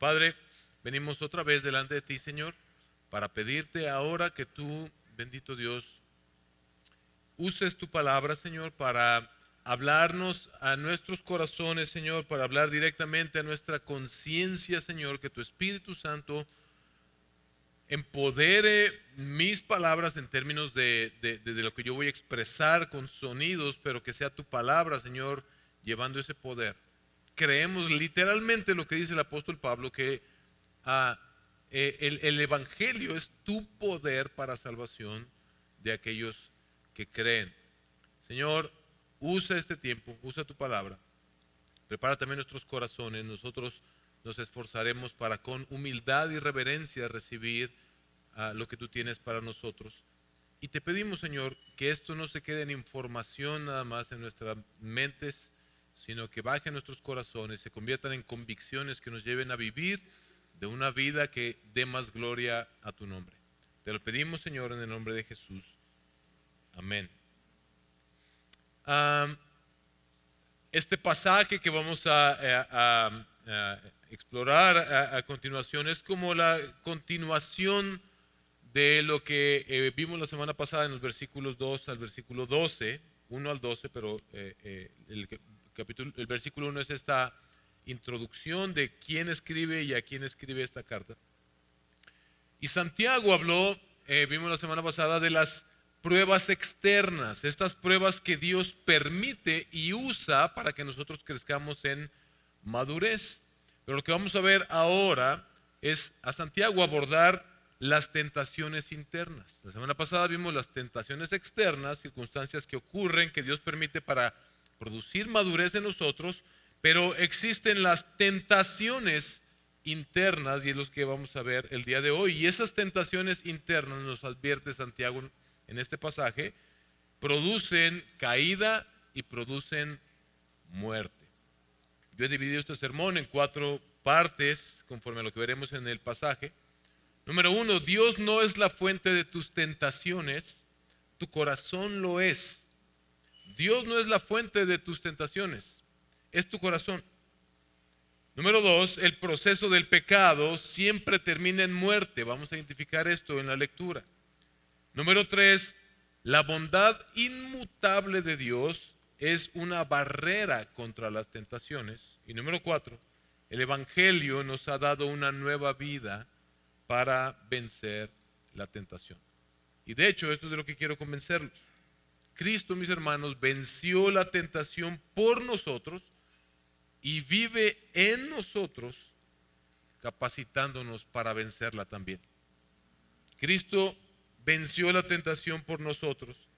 Padre, venimos otra vez delante de ti, Señor, para pedirte ahora que tú, bendito Dios, uses tu palabra, Señor, para hablarnos a nuestros corazones, Señor, para hablar directamente a nuestra conciencia, Señor, que tu Espíritu Santo empodere mis palabras en términos de lo que yo voy a expresar con sonidos, pero que sea tu palabra, Señor, llevando ese poder. Creemos literalmente lo que dice el apóstol Pablo, que el Evangelio es tu poder para salvación de aquellos que creen. Señor, usa este tiempo, usa tu palabra, prepara también nuestros corazones. Nosotros nos esforzaremos para con humildad y reverencia recibir lo que tú tienes para nosotros. Y te pedimos, Señor, que esto no se quede en información nada más en nuestras mentes, sino que baje a nuestros corazones, se conviertan en convicciones que nos lleven a vivir de una vida que dé más gloria a tu nombre. Te lo pedimos, Señor, en el nombre de Jesús. Amén. Este pasaje que vamos a explorar a continuación es como la continuación de lo que vimos la semana pasada en los versículos 2 al versículo 12, 1 al 12, pero el versículo 1 es esta introducción de quién escribe y a quién escribe esta carta. Y Santiago habló, vimos la semana pasada, de las pruebas externas, estas pruebas que Dios permite y usa para que nosotros crezcamos en madurez. Pero lo que vamos a ver ahora es a Santiago abordar las tentaciones internas. La semana pasada vimos las tentaciones externas, circunstancias que ocurren, que Dios permite para producir madurez en nosotros, pero existen las tentaciones internas y es lo que vamos a ver el día de hoy. Y esas tentaciones internas, nos advierte Santiago en este pasaje, producen caída y producen muerte. Yo he dividido este sermón en 4 partes, conforme a lo que veremos en el pasaje. Número 1, Dios no es la fuente de tus tentaciones, tu corazón lo es. Dios no es la fuente de tus tentaciones, es tu corazón. Número 2, el proceso del pecado siempre termina en muerte. Vamos a identificar esto en la lectura. Número 3, la bondad inmutable de Dios es una barrera contra las tentaciones. Y número 4, el Evangelio nos ha dado una nueva vida para vencer la tentación. Y de hecho, esto es de lo que quiero convencerlos. Cristo, mis hermanos, venció la tentación por nosotros y vive en nosotros, capacitándonos para vencerla también. Cristo venció la tentación por nosotros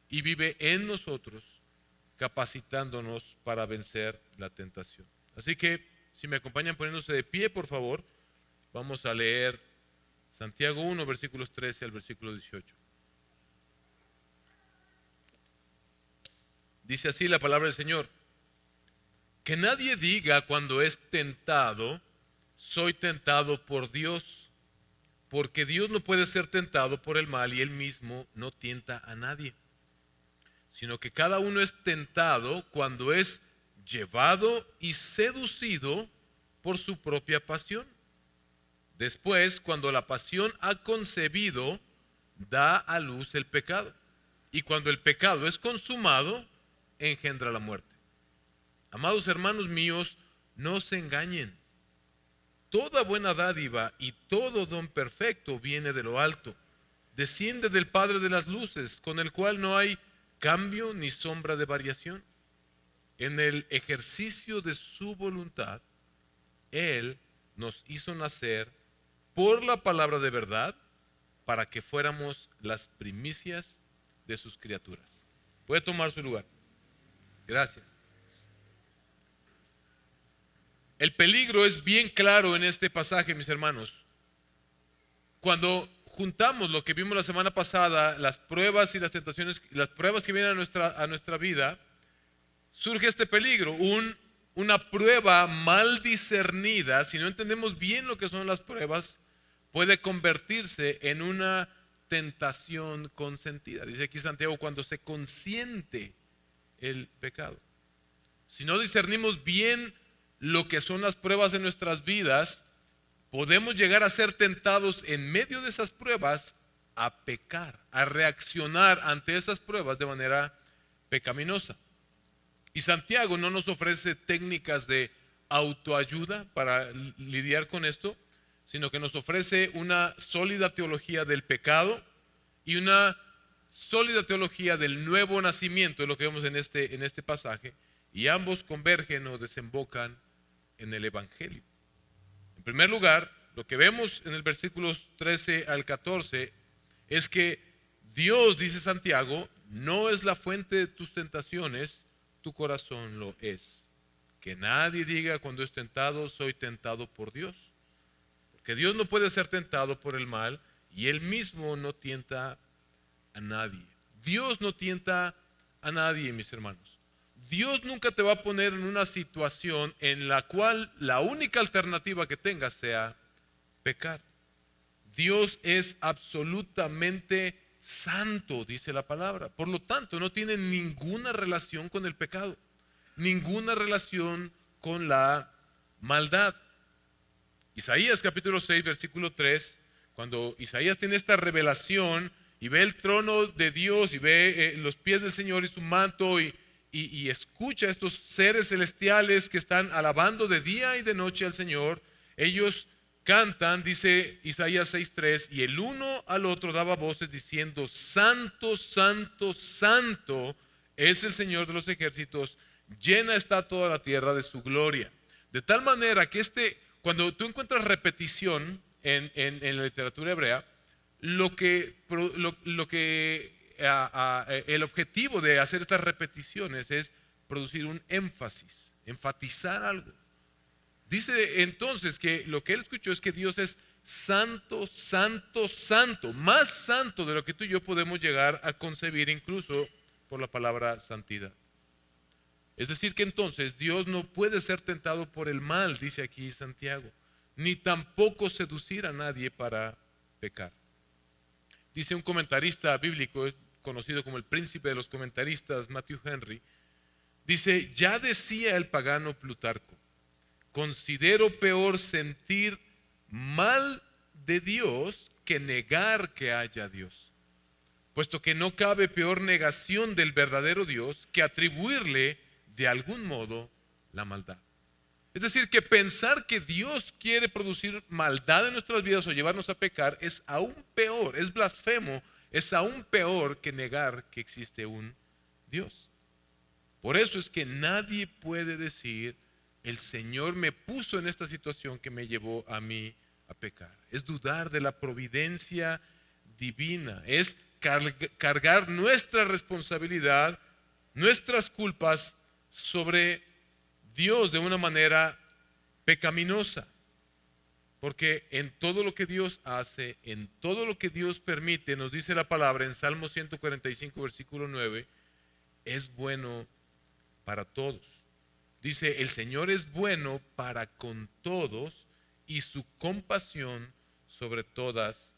y vive en nosotros, capacitándonos para vencer la tentación. Así que, si me acompañan poniéndose de pie, por favor, vamos a leer Santiago 1, versículos 13 al versículo 18. Dice así la palabra del Señor: que nadie diga cuando es tentado, soy tentado por Dios, porque Dios no puede ser tentado por el mal y Él mismo no tienta a nadie, sino que cada uno es tentado cuando es llevado y seducido por su propia pasión. Después, cuando la pasión ha concebido, da a luz el pecado. Y cuando el pecado es consumado, engendra la muerte. Amados hermanos míos, no se engañen. Toda buena dádiva y todo don perfecto viene de lo alto. Desciende del Padre de las luces, con el cual no hay cambio ni sombra de variación. En el ejercicio de su voluntad, Él nos hizo nacer por la palabra de verdad, para que fuéramos las primicias de sus criaturas. Puede tomar su lugar. Gracias. El peligro es bien claro en este pasaje, mis hermanos. Cuando juntamos lo que vimos la semana pasada, las pruebas y las tentaciones, las pruebas que vienen a nuestra vida, surge este peligro, una prueba mal discernida. Si no entendemos bien lo que son las pruebas, puede convertirse en una tentación consentida. Dice aquí Santiago, cuando se consiente el pecado. Si no discernimos bien lo que son las pruebas de nuestras vidas, podemos llegar a ser tentados en medio de esas pruebas a pecar, a reaccionar ante esas pruebas de manera pecaminosa. Y Santiago no nos ofrece técnicas de autoayuda para lidiar con esto, sino que nos ofrece una sólida teología del pecado y una sólida teología del nuevo nacimiento, es lo que vemos en este pasaje, y ambos convergen o desembocan en el Evangelio. En primer lugar, lo que vemos en el versículos 13 al 14 es que Dios, dice Santiago, no es la fuente de tus tentaciones, tu corazón lo es. Que nadie diga cuando es tentado, soy tentado por Dios. Porque Dios no puede ser tentado por el mal y Él mismo no tienta a nadie. Dios no tienta a nadie, mis hermanos. Dios nunca te va a poner en una situación en la cual la única alternativa que tengas sea pecar. Dios es absolutamente santo, dice la palabra. Por lo tanto, no tiene ninguna relación con el pecado, ninguna relación con la maldad. Isaías capítulo 6, versículo 3, cuando Isaías tiene esta revelación y ve el trono de Dios y ve los pies del Señor y su manto y escucha a estos seres celestiales que están alabando de día y de noche al Señor, ellos cantan, dice Isaías 6:3, y el uno al otro daba voces diciendo: Santo, santo, santo es el Señor de los ejércitos, llena está toda la tierra de su gloria. De tal manera que cuando tú encuentras repetición en la literatura hebrea, el objetivo de hacer estas repeticiones es producir un énfasis, enfatizar algo. Dice entonces que lo que él escuchó es que Dios es santo, santo, santo, más santo de lo que tú y yo podemos llegar a concebir incluso por la palabra santidad. Es decir que entonces Dios no puede ser tentado por el mal, dice aquí Santiago, ni tampoco seducir a nadie para pecar. Dice un comentarista bíblico, conocido como el príncipe de los comentaristas, Matthew Henry, dice: ya decía el pagano Plutarco, considero peor sentir mal de Dios que negar que haya Dios, puesto que no cabe peor negación del verdadero Dios que atribuirle de algún modo la maldad. Es decir, que pensar que Dios quiere producir maldad en nuestras vidas o llevarnos a pecar es aún peor, es blasfemo, es aún peor que negar que existe un Dios. Por eso es que nadie puede decir: el Señor me puso en esta situación que me llevó a mí a pecar. Es dudar de la providencia divina, es cargar nuestra responsabilidad, nuestras culpas sobre Dios de una manera pecaminosa. Porque en todo lo que Dios hace, en todo lo que Dios permite, nos dice la palabra en Salmo 145, versículo 9, es bueno para todos. Dice: el Señor es bueno para con todos y su compasión sobre todas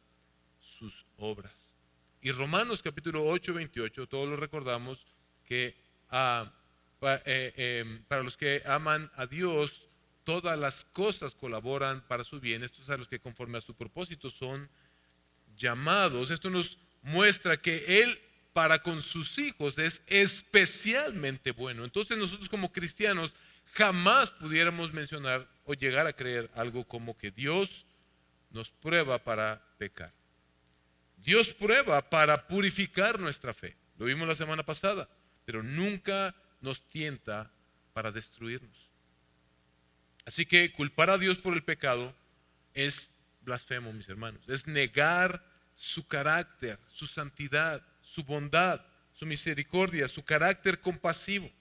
sus obras. Y Romanos capítulo 8, 28, todos lo recordamos, que para los que aman a Dios, todas las cosas colaboran para su bien. Estos a los que conforme a su propósito son llamados. Esto nos muestra que Él para con sus hijos es especialmente bueno. Entonces nosotros como cristianos jamás pudiéramos mencionar o llegar a creer algo como que Dios nos prueba para pecar. Dios prueba para purificar nuestra fe. Lo vimos la semana pasada, pero nunca nos tienta para destruirnos. Así que culpar a Dios por el pecado es blasfemo, mis hermanos. Es negar su carácter, su santidad, su bondad, su misericordia, su carácter compasivo.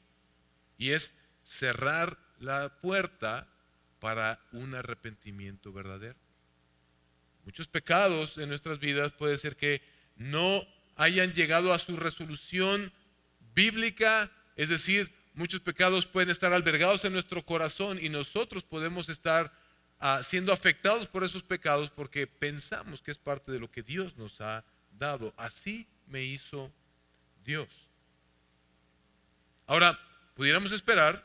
Y es cerrar la puerta para un arrepentimiento verdadero. Muchos pecados en nuestras vidas puede ser que no hayan llegado a su resolución bíblica, es decir, muchos pecados pueden estar albergados en nuestro corazón y nosotros podemos estar siendo afectados por esos pecados porque pensamos que es parte de lo que Dios nos ha dado. Así me hizo Dios. Ahora, pudiéramos esperar,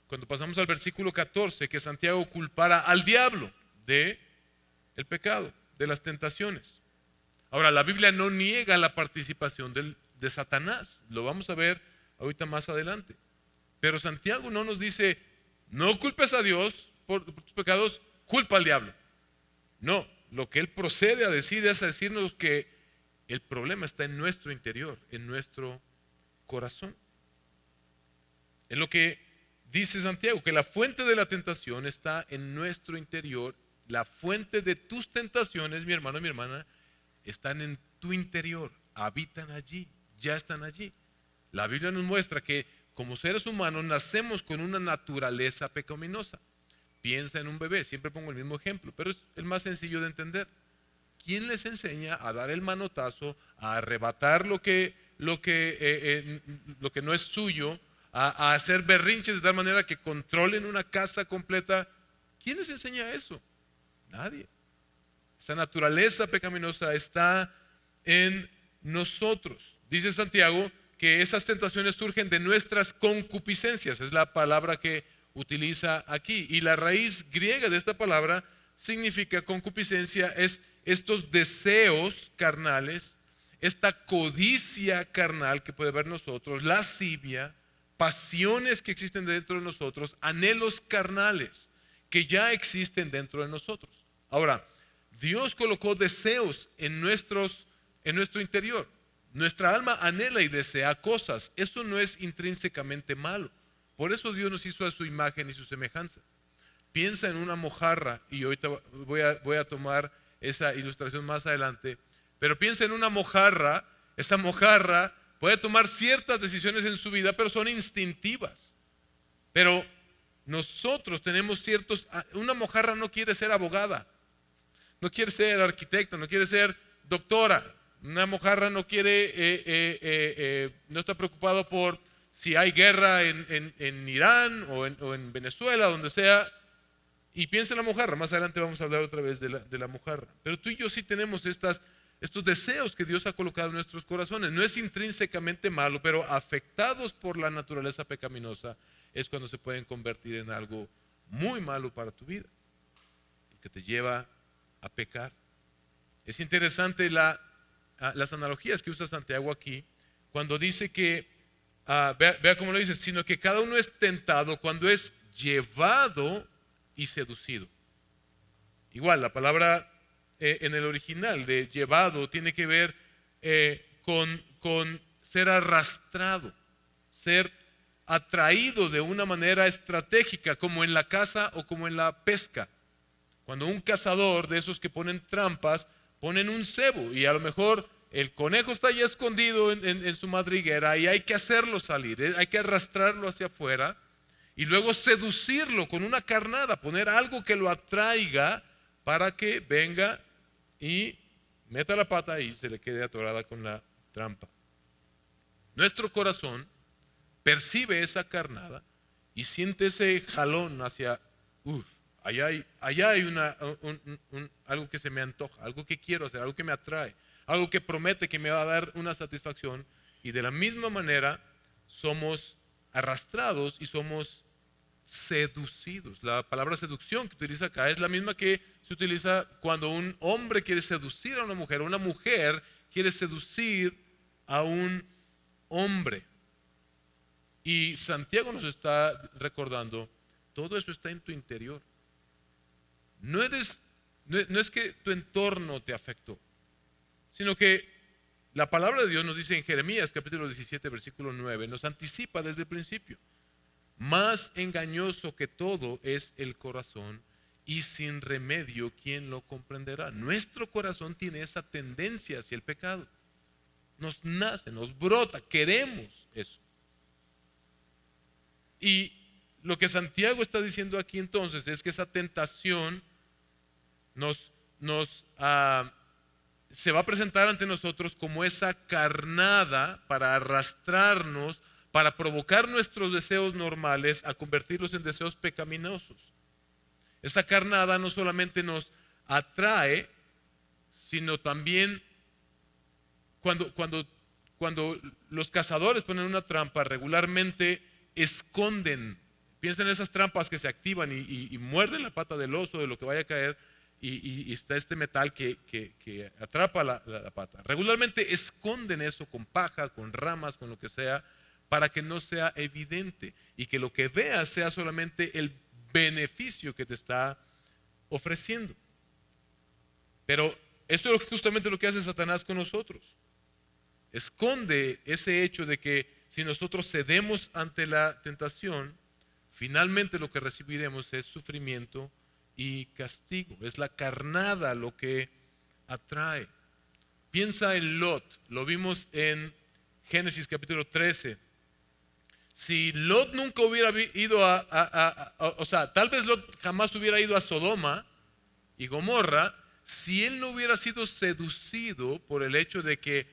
cuando pasamos al versículo 14, que Santiago culpara al diablo de el pecado, de las tentaciones. Ahora, la Biblia no niega la participación de Satanás. Lo vamos a ver ahorita más adelante. Pero Santiago no nos dice, no culpes a Dios por tus pecados, culpa al diablo. No, lo que él procede a decir es a decirnos que el problema está en nuestro interior, en nuestro corazón. En lo que dice Santiago, que la fuente de la tentación está en nuestro interior. La fuente de tus tentaciones, mi hermano y mi hermana, están en tu interior, habitan allí, ya están allí. La Biblia nos muestra que como seres humanos nacemos con una naturaleza pecaminosa. Piensa en un bebé, siempre pongo el mismo ejemplo, pero es el más sencillo de entender. ¿Quién les enseña a dar el manotazo, a arrebatar lo que no es suyo, a hacer berrinches de tal manera que controlen una casa completa? ¿Quién les enseña eso? Nadie. Esa naturaleza pecaminosa está en nosotros. Dice Santiago que esas tentaciones surgen de nuestras concupiscencias, es la palabra que utiliza aquí. Y la raíz griega de esta palabra significa concupiscencia, es estos deseos carnales, esta codicia carnal que puede haber nosotros, lascivia, pasiones que existen dentro de nosotros, anhelos carnales que ya existen dentro de nosotros. Ahora, Dios colocó deseos en nuestro interior. Nuestra alma anhela y desea cosas. Eso no es intrínsecamente malo. Por eso Dios nos hizo a su imagen y su semejanza. Piensa en una mojarra, y ahorita voy a tomar esa ilustración más adelante, pero piensa en una mojarra. Esa mojarra puede tomar ciertas decisiones en su vida, pero son instintivas. Pero nosotros tenemos una mojarra no quiere ser abogada, no quiere ser arquitecta, no quiere ser doctora. Una mojarra no quiere, no está preocupado por si hay guerra en Irán o en Venezuela, donde sea. Y piensa en la mojarra. Más adelante vamos a hablar otra vez de la mojarra. Pero tú y yo sí tenemos estos deseos que Dios ha colocado en nuestros corazones. No es intrínsecamente malo, pero afectados por la naturaleza pecaminosa es cuando se pueden convertir en algo muy malo para tu vida, que te lleva a pecar. Es interesante las analogías que usa Santiago aquí, cuando dice que, vea cómo lo dice, sino que cada uno es tentado cuando es llevado y seducido. Igual, la palabra en el original de llevado tiene que ver con ser arrastrado, ser atraído de una manera estratégica, como en la caza o como en la pesca. Cuando un cazador de esos que ponen trampas, ponen un cebo y a lo mejor el conejo está ya escondido en su madriguera y hay que hacerlo salir, hay que arrastrarlo hacia afuera y luego seducirlo con una carnada, poner algo que lo atraiga para que venga y meta la pata y se le quede atorada con la trampa. Nuestro corazón percibe esa carnada y siente ese jalón hacia, allá hay algo que se me antoja, algo que quiero hacer, algo que me atrae, algo que promete que me va a dar una satisfacción. Y de la misma manera somos arrastrados y somos seducidos. La palabra seducción que utiliza acá es la misma que se utiliza cuando un hombre quiere seducir a una mujer quiere seducir a un hombre. Y Santiago nos está recordando, todo eso está en tu interior. No es que tu entorno te afectó, sino que la palabra de Dios nos dice en Jeremías capítulo 17 versículo 9, nos anticipa desde el principio: más engañoso que todo es el corazón y sin remedio ¿quién lo comprenderá? Nuestro corazón tiene esa tendencia hacia el pecado, nos nace, nos brota, queremos eso. Y lo que Santiago está diciendo aquí entonces es que esa tentación se va a presentar ante nosotros como esa carnada para arrastrarnos, para provocar nuestros deseos normales a convertirlos en deseos pecaminosos. Esa carnada no solamente nos atrae, sino también cuando los cazadores ponen una trampa, regularmente esconden. Piensa en esas trampas que se activan y muerden la pata del oso, de lo que vaya a caer. y está este metal que atrapa la pata. Regularmente esconden eso con paja, con ramas, con lo que sea, para que no sea evidente y que lo que veas sea solamente el beneficio que te está ofreciendo. Pero eso es justamente lo que hace Satanás con nosotros. Esconde ese hecho de que si nosotros cedemos ante la tentación, finalmente lo que recibiremos es sufrimiento y castigo. Es la carnada lo que atrae. Piensa en Lot, lo vimos en Génesis capítulo 13. Si Lot nunca hubiera ido o sea, tal vez Lot jamás hubiera ido a Sodoma y Gomorra, si él no hubiera sido seducido por el hecho de que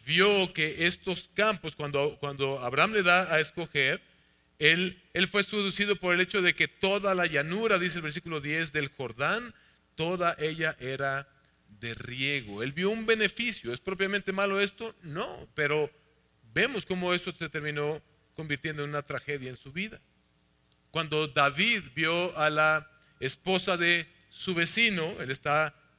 vio que estos campos, cuando Abraham le da a escoger, él fue seducido por el hecho de que toda la llanura, dice el versículo 10 del Jordán, toda ella era de riego. Él vio un beneficio. ¿Es propiamente malo esto? No, pero vemos cómo esto se terminó convirtiendo en una tragedia en su vida. Cuando David vio a la esposa de su vecino,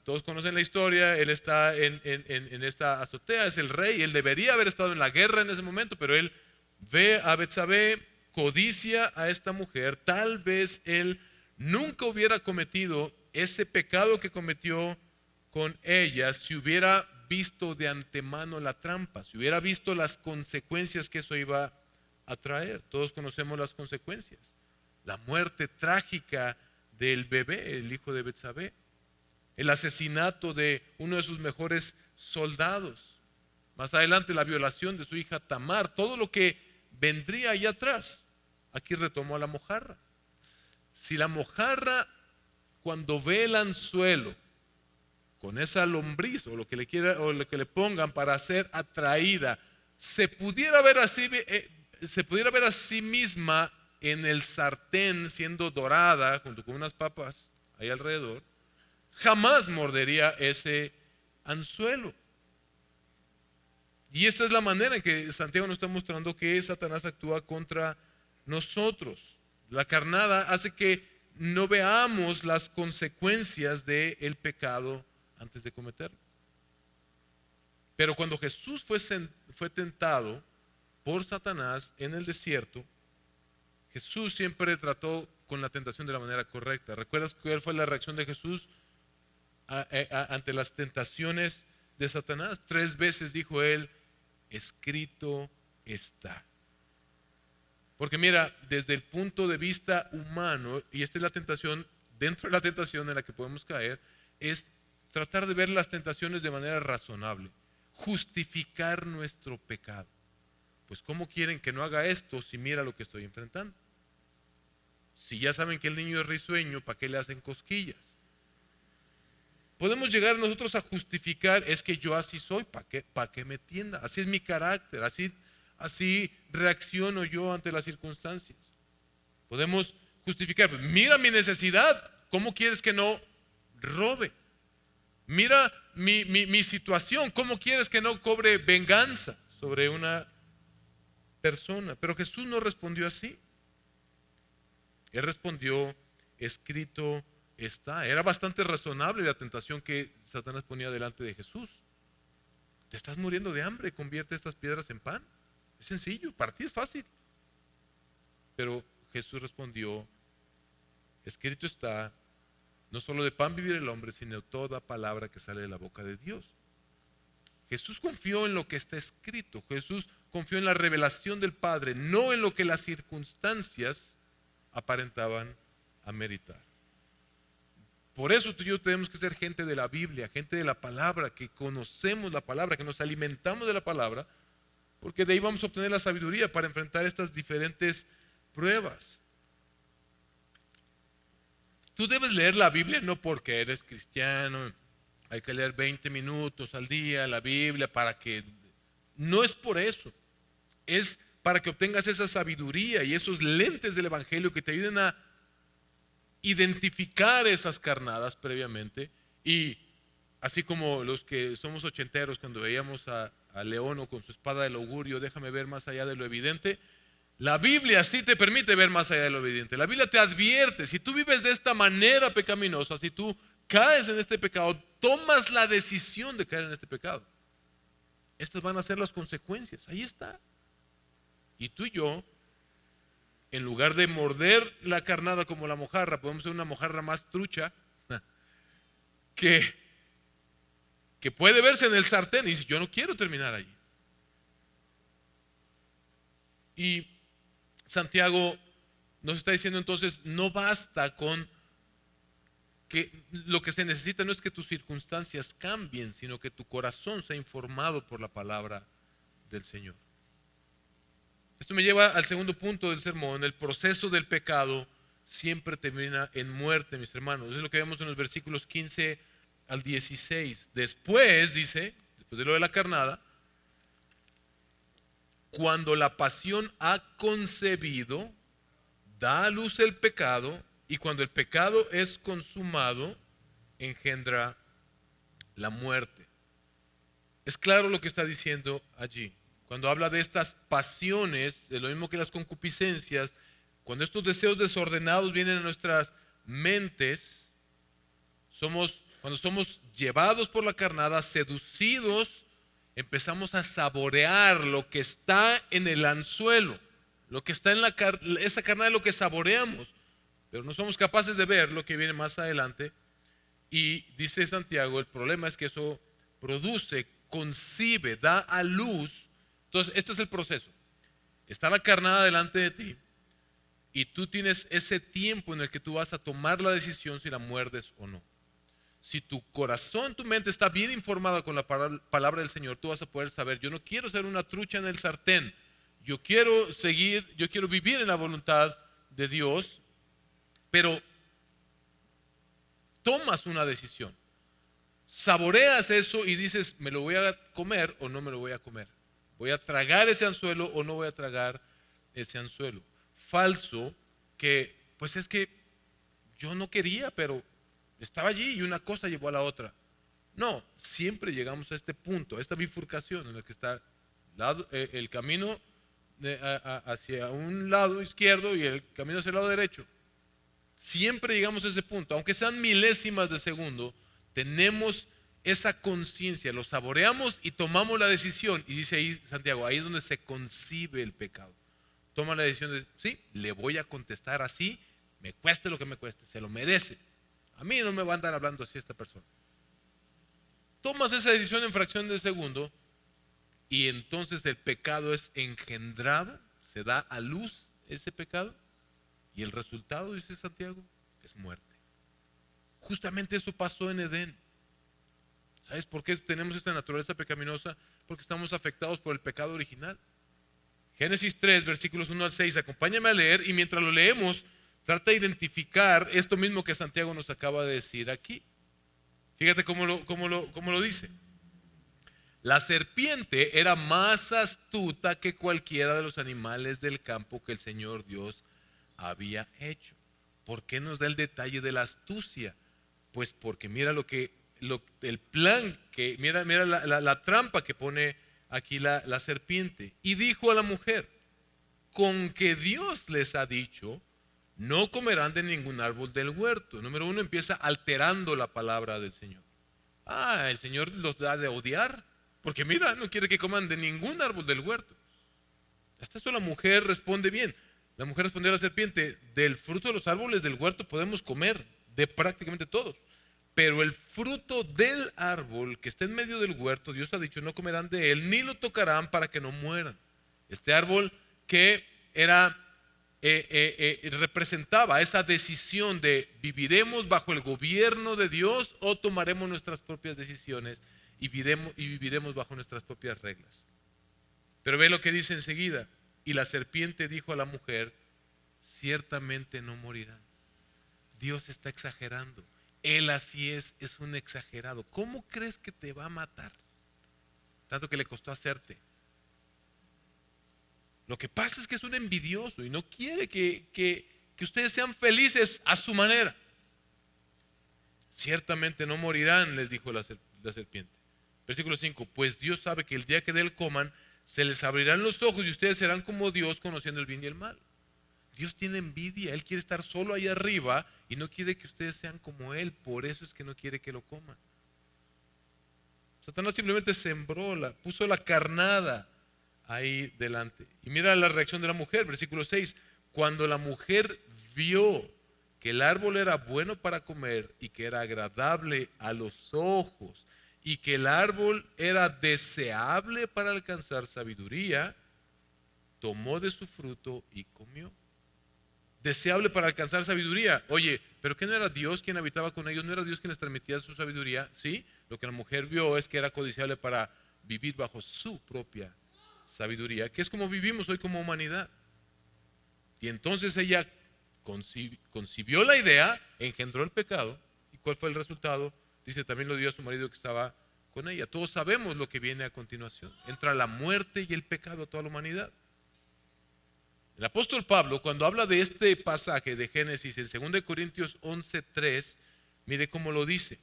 todos conocen la historia, él está en esta azotea, es el rey, él debería haber estado en la guerra en ese momento, pero él ve a Betsabé, codicia a esta mujer. Tal vez él nunca hubiera cometido ese pecado que cometió con ella si hubiera visto de antemano la trampa, si hubiera visto las consecuencias que eso iba a traer. Todos conocemos las consecuencias: la muerte trágica del bebé, el hijo de Betsabé, el asesinato de uno de sus mejores soldados, más adelante la violación de su hija Tamar, todo lo que vendría allá atrás. Aquí retomó a la mojarra. Si la mojarra, cuando ve el anzuelo con esa lombriz o lo que le pongan para ser atraída, se pudiera ver a sí misma en el sartén siendo dorada junto con unas papas ahí alrededor, jamás mordería ese anzuelo. Y esta es la manera en que Santiago nos está mostrando que Satanás actúa contra nosotros. La carnada hace que no veamos las consecuencias del pecado antes de cometerlo. Pero cuando Jesús fue tentado por Satanás en el desierto, Jesús siempre trató con la tentación de la manera correcta. ¿Recuerdas cuál fue la reacción de Jesús ante las tentaciones de Satanás? 3 veces dijo él: escrito está. Porque mira, desde el punto de vista humano, y esta es la tentación, dentro de la tentación en la que podemos caer, es tratar de ver las tentaciones de manera razonable, justificar nuestro pecado. Pues ¿cómo quieren que no haga esto si mira lo que estoy enfrentando? Si ya saben que el niño es risueño, ¿para qué le hacen cosquillas? Podemos llegar nosotros a justificar: es que yo así soy, ¿para qué me tienda? Así es mi carácter, así reacciono yo ante las circunstancias. Podemos justificar: mira mi necesidad, ¿cómo quieres que no robe? Mira mi situación, ¿cómo quieres que no cobre venganza sobre una persona? Pero Jesús no respondió así. Él respondió: escrito está. Era bastante razonable la tentación que Satanás ponía delante de Jesús. Te estás muriendo de hambre, convierte estas piedras en pan. Es sencillo, para ti es fácil. Pero Jesús respondió: escrito está, no solo de pan vivir el hombre, sino de toda palabra que sale de la boca de Dios. Jesús confió en lo que está escrito. Jesús confió en la revelación del Padre, no en lo que las circunstancias aparentaban ameritar. Por eso tú y yo tenemos que ser gente de la Biblia, gente de la palabra, que conocemos la palabra, que nos alimentamos de la palabra, porque de ahí vamos a obtener la sabiduría para enfrentar estas diferentes pruebas. Tú debes leer la Biblia no porque eres cristiano, hay que leer 20 minutos al día la Biblia para que... No es por eso, es para que obtengas esa sabiduría y esos lentes del Evangelio que te ayuden a identificar esas carnadas previamente. Y así como los que somos ochenteros, cuando veíamos a León con su espada del augurio, déjame ver más allá de lo evidente, La Biblia sí te permite ver más allá del obediente. La Biblia te advierte, si tú vives de esta manera pecaminosa, si tú caes en este pecado, tomas la decisión de caer en este pecado. Estas van a ser las consecuencias. Ahí está. Y tú y yo, en lugar de morder la carnada como la mojarra, podemos ser una mojarra más trucha que puede verse en el sartén y dice, yo no quiero terminar allí. Y Santiago nos está diciendo entonces, no basta con que lo que se necesita no es que tus circunstancias cambien, sino que tu corazón sea informado por la palabra del Señor. Esto me lleva al segundo punto del sermón. El proceso del pecado siempre termina en muerte, mis hermanos. Eso es lo que vemos en los versículos 15 al 16. Después, dice, después de lo de la carnada, cuando la pasión ha concebido, da a luz el pecado, y cuando el pecado es consumado, engendra la muerte. Es claro lo que está diciendo allí. Cuando habla de estas pasiones, es lo mismo que las concupiscencias, cuando estos deseos desordenados vienen a nuestras mentes, cuando somos llevados por la carnada, seducidos, empezamos a saborear lo que está en el anzuelo, lo que está en esa carnada es lo que saboreamos, pero no somos capaces de ver lo que viene más adelante. Y dice Santiago, el problema es que eso produce, concibe, da a luz. Entonces, este es el proceso. Está la carnada delante de ti y tú tienes ese tiempo en el que tú vas a tomar la decisión si la muerdes o no. Si tu corazón, tu mente está bien informada con la palabra del Señor, tú vas a poder saber, yo no quiero ser una trucha en el sartén, yo quiero vivir en la voluntad de Dios, pero tomas una decisión, saboreas eso y dices, ¿me lo voy a comer o no me lo voy a comer? ¿Voy a tragar ese anzuelo o no voy a tragar ese anzuelo? Falso, que pues es que yo no quería, pero estaba allí y una cosa llevó a la otra. No, siempre llegamos a este punto, a esta bifurcación en la que está el camino hacia un lado izquierdo y el camino hacia el lado derecho. Siempre llegamos a ese punto, aunque sean milésimas de segundo, tenemos esa conciencia, lo saboreamos y tomamos la decisión. Y dice ahí Santiago, ahí es donde se concibe el pecado. Toma la decisión de, sí, le voy a contestar así, me cueste lo que me cueste, se lo merece. A mí no me va a andar hablando así esta persona. Tomas esa decisión en fracción de segundo y entonces el pecado es engendrado, se da a luz ese pecado y el resultado, dice Santiago, es muerte. Justamente eso pasó en Edén. ¿Sabes por qué tenemos esta naturaleza pecaminosa? Porque estamos afectados por el pecado original. Génesis 3, versículos 1 al 6, acompáñame a leer y mientras lo leemos, trata de identificar esto mismo que Santiago nos acaba de decir aquí. Fíjate cómo lo dice. La serpiente era más astuta que cualquiera de los animales del campo que el Señor Dios había hecho. ¿Por qué nos da el detalle de la astucia? Pues porque mira el plan, mira la trampa que pone aquí la serpiente. Y dijo a la mujer, con que Dios les ha dicho, no comerán de ningún árbol del huerto. Número uno, empieza alterando la palabra del Señor. El Señor los da de odiar, porque mira, no quiere que coman de ningún árbol del huerto. Hasta esto la mujer responde bien. La mujer respondió a la serpiente, del fruto de los árboles del huerto podemos comer, de prácticamente todos. Pero el fruto del árbol que está en medio del huerto, Dios ha dicho, no comerán de él, ni lo tocarán para que no mueran. Este árbol que era representaba esa decisión de viviremos bajo el gobierno de Dios o tomaremos nuestras propias decisiones y viviremos bajo nuestras propias reglas. Pero ve lo que dice enseguida. Y la serpiente dijo a la mujer, ciertamente no morirán. Dios está exagerando. Él así es un exagerado. ¿Cómo crees que te va a matar? Tanto que le costó hacerte. Lo que pasa es que es un envidioso y no quiere que ustedes sean felices a su manera. Ciertamente no morirán, les dijo la serpiente. Versículo 5, pues Dios sabe que el día que de él coman, se les abrirán los ojos y ustedes serán como Dios, conociendo el bien y el mal. Dios tiene envidia, Él quiere estar solo ahí arriba y no quiere que ustedes sean como Él, por eso es que no quiere que lo coman. Satanás simplemente puso la carnada ahí delante. Y mira la reacción de la mujer, versículo 6. Cuando la mujer vio que el árbol era bueno para comer y que era agradable a los ojos y que el árbol era deseable para alcanzar sabiduría, tomó de su fruto y comió. Deseable para alcanzar sabiduría. Oye, ¿pero qué no era Dios quien habitaba con ellos? ¿No era Dios quien les transmitía su sabiduría? Sí, lo que la mujer vio es que era codiciable para vivir bajo su propia sabiduría, que es como vivimos hoy como humanidad. Y entonces ella concibió la idea, engendró el pecado. ¿Y cuál fue el resultado? Dice, también lo dio a su marido que estaba con ella. Todos sabemos lo que viene a continuación. Entra la muerte y el pecado a toda la humanidad. El apóstol Pablo, cuando habla de este pasaje de Génesis en 2 Corintios 11:3, mire cómo lo dice.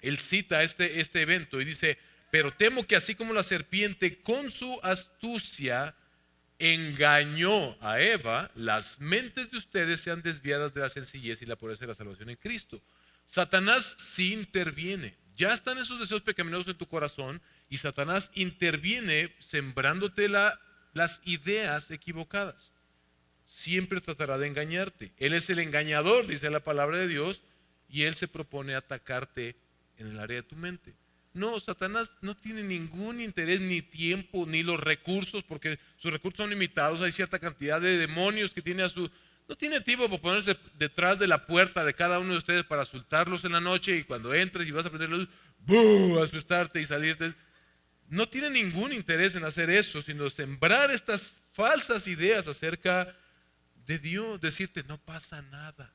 Él cita este evento y dice, pero temo que así como la serpiente con su astucia engañó a Eva, las mentes de ustedes sean desviadas de la sencillez y la pureza de la salvación en Cristo. Satanás sí interviene. Ya están esos deseos pecaminosos en tu corazón y Satanás interviene sembrándote las ideas equivocadas. Siempre tratará de engañarte. Él es el engañador, dice la palabra de Dios, y él se propone atacarte en el área de tu mente. No, Satanás no tiene ningún interés, ni tiempo, ni los recursos, porque sus recursos son limitados. Hay cierta cantidad de demonios que tiene no tiene tiempo para ponerse detrás de la puerta de cada uno de ustedes para asustarlos en la noche y cuando entres y vas a prender la luz, ¡buu!, asustarte y salirte. No tiene ningún interés en hacer eso, sino sembrar estas falsas ideas acerca de Dios, decirte, no pasa nada,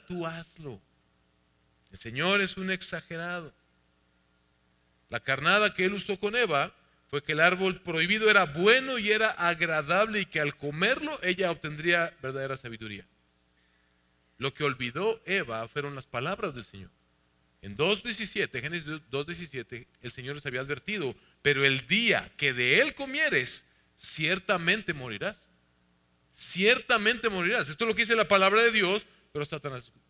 tú hazlo. El Señor es un exagerado. La carnada que él usó con Eva fue que el árbol prohibido era bueno y era agradable y que al comerlo ella obtendría verdadera sabiduría. Lo que olvidó Eva fueron las palabras del Señor. En Génesis 2:17, el Señor les había advertido, pero el día que de él comieres, ciertamente morirás. Ciertamente morirás. Esto es lo que dice la palabra de Dios, pero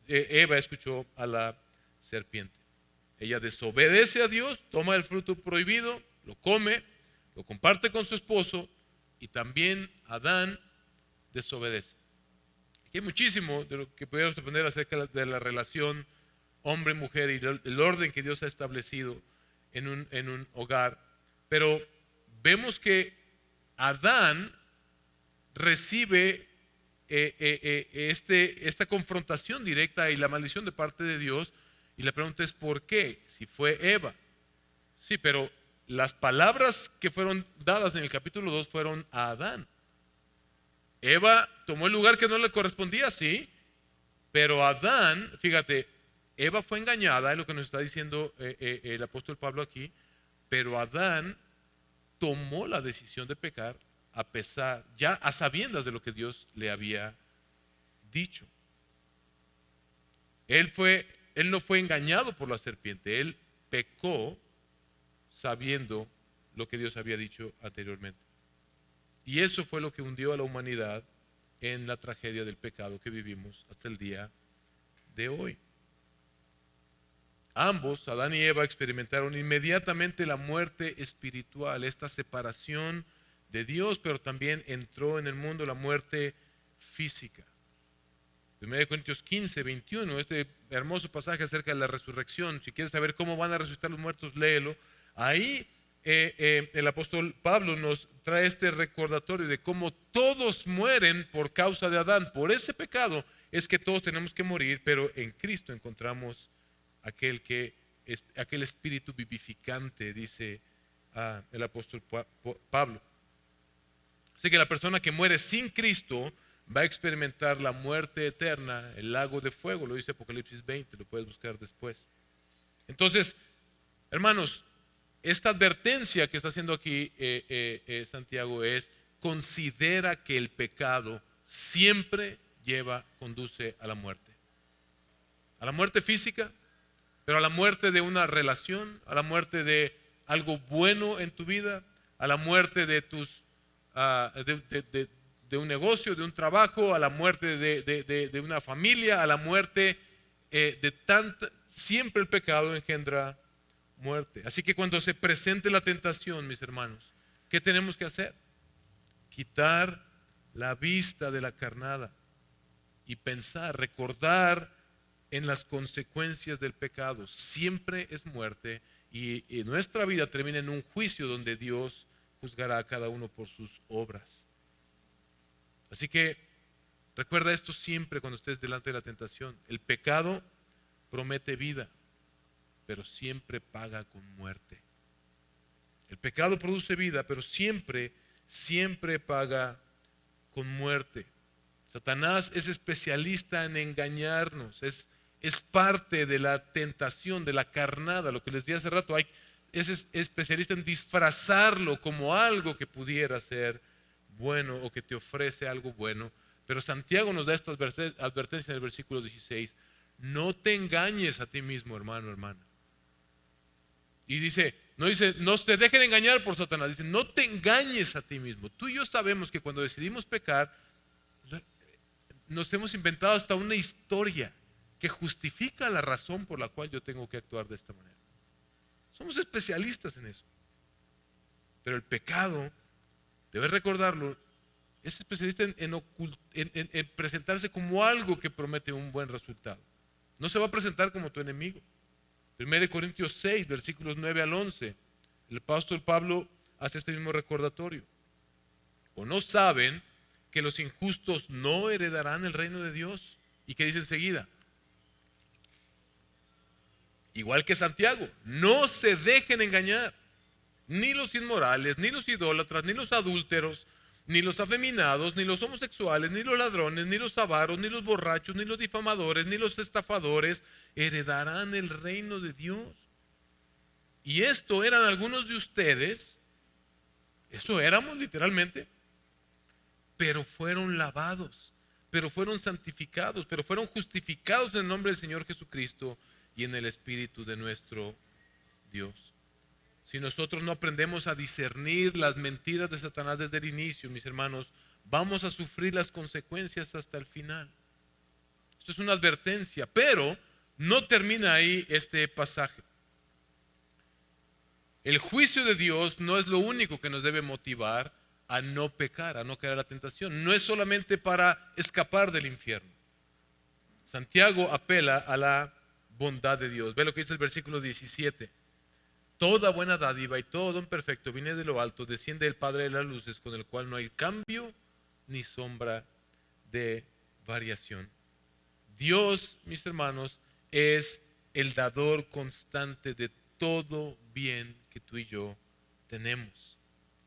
Eva escuchó a la serpiente. Ella desobedece a Dios, toma el fruto prohibido, lo come, lo comparte con su esposo y también Adán desobedece. Aquí hay muchísimo de lo que pudiéramos aprender acerca de la relación hombre-mujer y el orden que Dios ha establecido en un hogar. Pero vemos que Adán recibe esta confrontación directa y la maldición de parte de Dios. Y la pregunta es ¿por qué? Si fue Eva. Sí, pero las palabras que fueron dadas en el capítulo 2 fueron a Adán. Eva tomó el lugar que no le correspondía, sí, pero Adán, fíjate, Eva fue engañada, es lo que nos está diciendo el apóstol Pablo aquí, pero Adán tomó la decisión de pecar ya a sabiendas de lo que Dios le había dicho. Él no fue engañado por la serpiente, él pecó sabiendo lo que Dios había dicho anteriormente. Y eso fue lo que hundió a la humanidad en la tragedia del pecado que vivimos hasta el día de hoy. Ambos, Adán y Eva, experimentaron inmediatamente la muerte espiritual, esta separación de Dios, pero también entró en el mundo la muerte física. 1 Corintios 15:21, este hermoso pasaje acerca de la resurrección. Si quieres saber cómo van a resucitar los muertos, léelo. Ahí el apóstol Pablo nos trae este recordatorio de cómo todos mueren por causa de Adán. Por ese pecado es que todos tenemos que morir, pero en Cristo encontramos aquel espíritu vivificante, dice el apóstol Pablo. Así que la persona que muere sin Cristo va a experimentar la muerte eterna, el lago de fuego, lo dice Apocalipsis 20, lo puedes buscar después. Entonces, hermanos, esta advertencia que está haciendo aquí Santiago es: considera que el pecado siempre conduce a la muerte física, pero a la muerte de una relación, a la muerte de algo bueno en tu vida, a la muerte de de un negocio, de un trabajo, a la muerte de una familia, a la muerte de tanta. Siempre el pecado engendra muerte. Así que cuando se presente la tentación, mis hermanos, ¿qué tenemos que hacer? Quitar la vista de la carnada y pensar, recordar en las consecuencias del pecado. Siempre es muerte y nuestra vida termina en un juicio donde Dios juzgará a cada uno por sus obras. Así que recuerda esto siempre cuando estés delante de la tentación. El pecado promete vida, pero siempre paga con muerte. El pecado produce vida, pero siempre paga con muerte. Satanás es especialista en engañarnos, es parte de la tentación, de la carnada. Lo que les di hace rato, es especialista en disfrazarlo como algo que pudiera ser bueno o que te ofrece algo bueno. Pero Santiago nos da esta advertencia en el versículo 16. No te engañes a ti mismo, hermano, hermana. Y no te dejen engañar por Satanás. Dice, no te engañes a ti mismo. Tú y yo sabemos que cuando decidimos pecar, nos hemos inventado hasta una historia que justifica la razón por la cual yo tengo que actuar de esta manera. Somos especialistas en eso. Pero el pecado, debes recordarlo, es especialista en presentarse como algo que promete un buen resultado. No se va a presentar como tu enemigo. 1 Corintios 6, versículos 9 al 11, el apóstol Pablo hace este mismo recordatorio. ¿O no saben que los injustos no heredarán el reino de Dios? ¿Y qué dice enseguida? Igual que Santiago, no se dejen engañar. Ni los inmorales, ni los idólatras, ni los adúlteros, ni los afeminados, ni los homosexuales, ni los ladrones, ni los avaros, ni los borrachos, ni los difamadores, ni los estafadores heredarán el reino de Dios. Y esto eran algunos de ustedes, eso éramos literalmente, pero fueron lavados, pero fueron santificados, pero fueron justificados en el nombre del Señor Jesucristo y en el Espíritu de nuestro Dios. Si nosotros no aprendemos a discernir las mentiras de Satanás desde el inicio, mis hermanos, vamos a sufrir las consecuencias hasta el final. Esto es una advertencia, pero no termina ahí este pasaje. El juicio de Dios no es lo único que nos debe motivar a no pecar, a no caer a la tentación. No es solamente para escapar del infierno. Santiago apela a la bondad de Dios. Ve lo que dice el versículo 17. Toda buena dádiva y todo don perfecto viene de lo alto, desciende del Padre de las luces, con el cual no hay cambio ni sombra de variación. Dios, mis hermanos, es el dador constante de todo bien que tú y yo tenemos.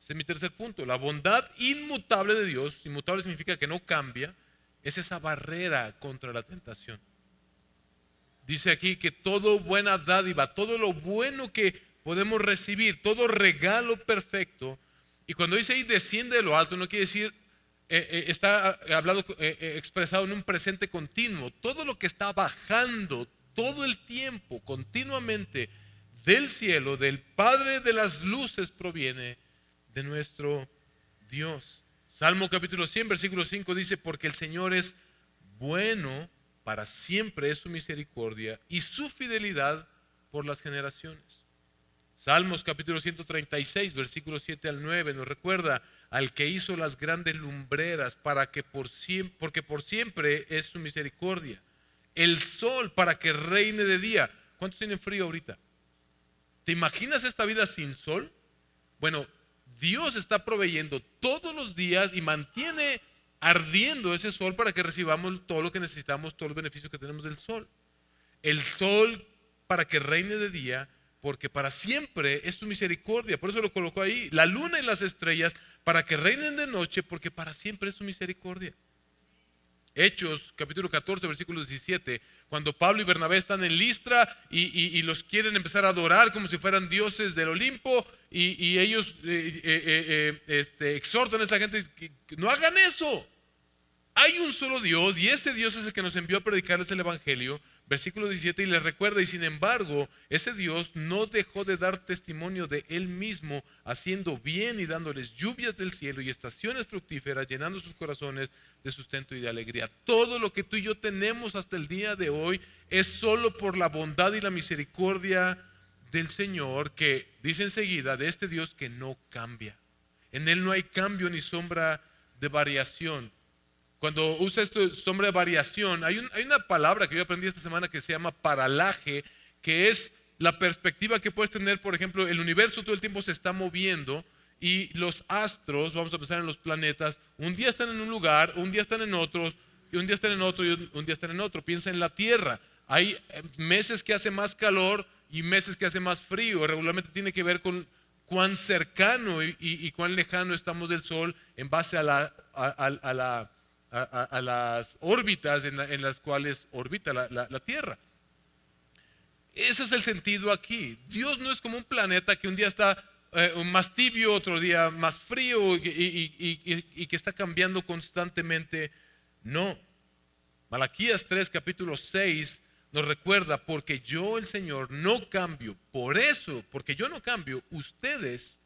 Ese es mi tercer punto. La bondad inmutable de Dios, inmutable significa que no cambia, es esa barrera contra la tentación. Dice aquí que todo buena dádiva, todo lo bueno que podemos recibir, todo regalo perfecto. Y cuando dice ahí desciende de lo alto, no quiere decir, está hablado, expresado en un presente continuo. Todo lo que está bajando todo el tiempo, continuamente, del cielo, del Padre de las luces, proviene de nuestro Dios. Salmo capítulo 100, versículo 5 dice, porque el Señor es bueno, para siempre es su misericordia y su fidelidad por las generaciones. Salmos capítulo 136, versículos 7 al 9 nos recuerda al que hizo las grandes lumbreras porque por siempre es su misericordia. El sol para que reine de día. ¿Cuántos tienen frío ahorita? ¿Te imaginas esta vida sin sol? Bueno, Dios está proveyendo todos los días y mantiene ardiendo ese sol para que recibamos todo lo que necesitamos, todos los beneficios que tenemos del sol. El sol para que reine de día, porque para siempre es su misericordia. Por eso lo colocó ahí. La luna y las estrellas para que reinen de noche, porque para siempre es su misericordia. Hechos capítulo 14 versículo 17, cuando Pablo y Bernabé están en Listra y los quieren empezar a adorar como si fueran dioses del Olimpo, y ellos exhortan a esa gente que no hagan eso. Hay un solo Dios y ese Dios es el que nos envió a predicarles el Evangelio. Versículo 17, y les recuerda, y sin embargo, ese Dios no dejó de dar testimonio de Él mismo, haciendo bien y dándoles lluvias del cielo y estaciones fructíferas, llenando sus corazones de sustento y de alegría. Todo lo que tú y yo tenemos hasta el día de hoy es solo por la bondad y la misericordia del Señor, que dice enseguida de este Dios que no cambia. En Él no hay cambio ni sombra de variación. Cuando usa esto, sombra de variación, hay una palabra que yo aprendí esta semana que se llama paralaje, que es la perspectiva que puedes tener. Por ejemplo, el universo todo el tiempo se está moviendo y los astros, vamos a pensar en los planetas, un día están en un lugar, un día están en otros, y un día están en otro, y un día están en otro. Piensa en la Tierra, hay meses que hace más calor y meses que hace más frío. Regularmente tiene que ver con cuán cercano y cuán lejano estamos del Sol en base a las órbitas en las cuales orbita la Tierra. Ese es el sentido aquí. Dios no es como un planeta que un día está más tibio, otro día más frío y que está cambiando constantemente. No. Malaquías 3, capítulo 6 nos recuerda, porque yo el Señor no cambio. Por eso, porque yo no cambio, ustedes,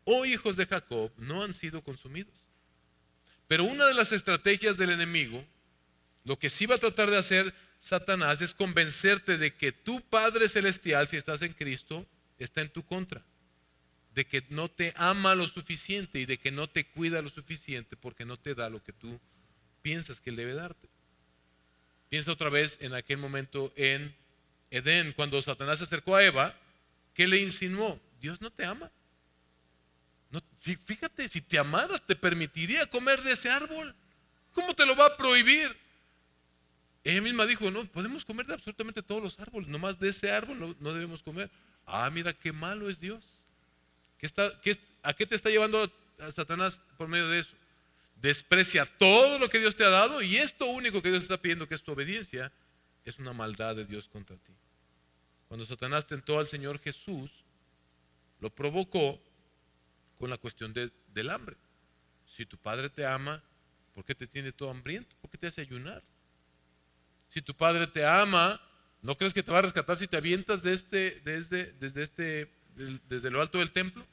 oh hijos de Jacob, no han sido consumidos. Pero una de las estrategias del enemigo, lo que sí va a tratar de hacer Satanás, es convencerte de que tu Padre Celestial, si estás en Cristo, está en tu contra. De que no te ama lo suficiente y de que no te cuida lo suficiente porque no te da lo que tú piensas que Él debe darte. Piensa otra vez en aquel momento en Edén, cuando Satanás se acercó a Eva, ¿qué le insinuó? Dios no te ama. No, fíjate, si te amara, te permitiría comer de ese árbol. ¿Cómo te lo va a prohibir? Ella misma dijo, no, podemos comer de absolutamente todos los árboles, nomás de ese árbol no debemos comer. Ah, mira qué malo es Dios. ¿A qué te está llevando a Satanás por medio de eso? Desprecia todo lo que Dios te ha dado, y esto único que Dios está pidiendo, que es tu obediencia, es una maldad de Dios contra ti. Cuando Satanás tentó al Señor Jesús, lo provocó con la cuestión del hambre. Si tu Padre te ama, ¿por qué te tiene todo hambriento? ¿Por qué te hace ayunar? Si tu Padre te ama, ¿no crees que te va a rescatar si te avientas desde lo alto del templo?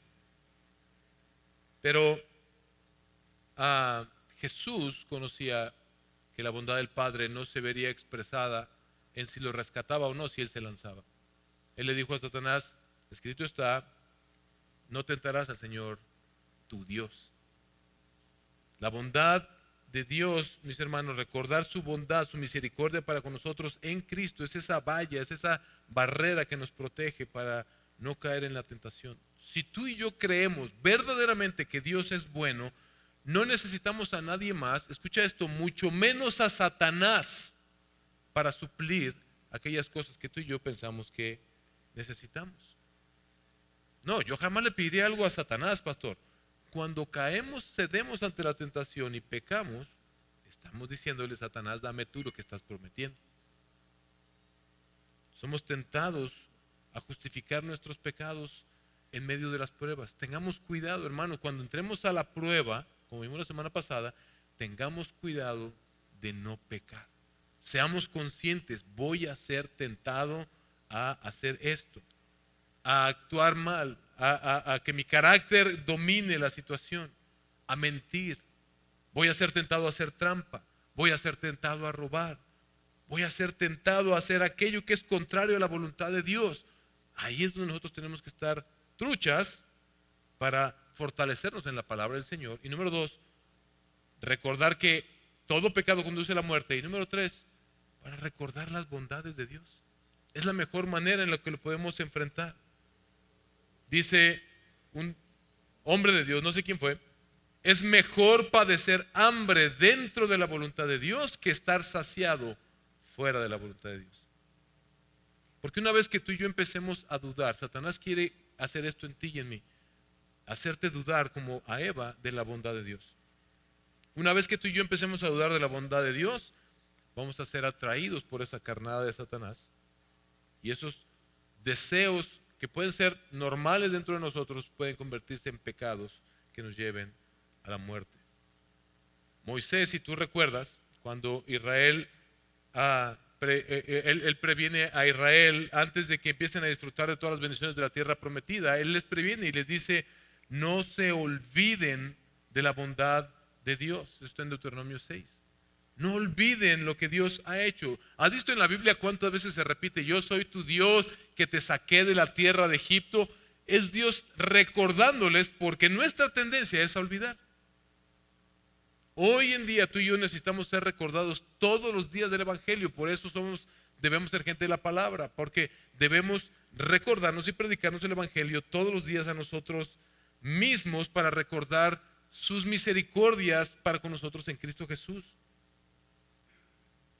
Pero Jesús conocía que la bondad del Padre no se vería expresada en si lo rescataba o no, si Él se lanzaba. Él le dijo a Satanás, escrito está, no tentarás al Señor tu Dios. La bondad de Dios, mis hermanos, recordar su bondad, su misericordia para con nosotros en Cristo, es esa valla, es esa barrera que nos protege para no caer en la tentación. Si tú y yo creemos verdaderamente que Dios es bueno, no necesitamos a nadie más, escucha esto, mucho menos a Satanás para suplir aquellas cosas que tú y yo pensamos que necesitamos. No, yo jamás le pediría algo a Satanás, pastor. Cuando caemos, cedemos ante la tentación y pecamos, estamos diciéndole a Satanás, dame tú lo que estás prometiendo. Somos tentados a justificar nuestros pecados en medio de las pruebas. Tengamos cuidado, hermanos, cuando entremos a la prueba, como vimos la semana pasada, tengamos cuidado de no pecar. Seamos conscientes, voy a ser tentado a hacer esto, a actuar mal, a que mi carácter domine la situación, a mentir. Voy a ser tentado a hacer trampa, voy a ser tentado a robar, voy a ser tentado a hacer aquello que es contrario a la voluntad de Dios. Ahí es donde nosotros tenemos que estar truchas para fortalecernos en la palabra del Señor. Y número 2, recordar que todo pecado conduce a la muerte. Y número 3, para recordar las bondades de Dios. Es la mejor manera en la que lo podemos enfrentar. Dice un hombre de Dios, no sé quién fue, es mejor padecer hambre dentro de la voluntad de Dios que estar saciado fuera de la voluntad de Dios. Porque una vez que tú y yo empecemos a dudar, Satanás quiere hacer esto en ti y en mí, hacerte dudar como a Eva de la bondad de Dios. Una vez que tú y yo empecemos a dudar de la bondad de Dios, vamos a ser atraídos por esa carnada de Satanás, y esos deseos que pueden ser normales dentro de nosotros pueden convertirse en pecados que nos lleven a la muerte. Moisés, si tú recuerdas, cuando Israel Él previene a Israel antes de que empiecen a disfrutar de todas las bendiciones de la tierra prometida. Él les previene y les dice, no se olviden de la bondad de Dios. Esto en Deuteronomio 6. No olviden lo que Dios ha hecho. ¿Has visto en la Biblia cuántas veces se repite, yo soy tu Dios que te saqué de la tierra de Egipto? Es Dios recordándoles, porque nuestra tendencia es a olvidar. Hoy en día tú y yo necesitamos ser recordados todos los días del Evangelio. Por eso debemos ser gente de la palabra, porque debemos recordarnos y predicarnos el Evangelio todos los días a nosotros mismos para recordar sus misericordias para con nosotros en Cristo Jesús.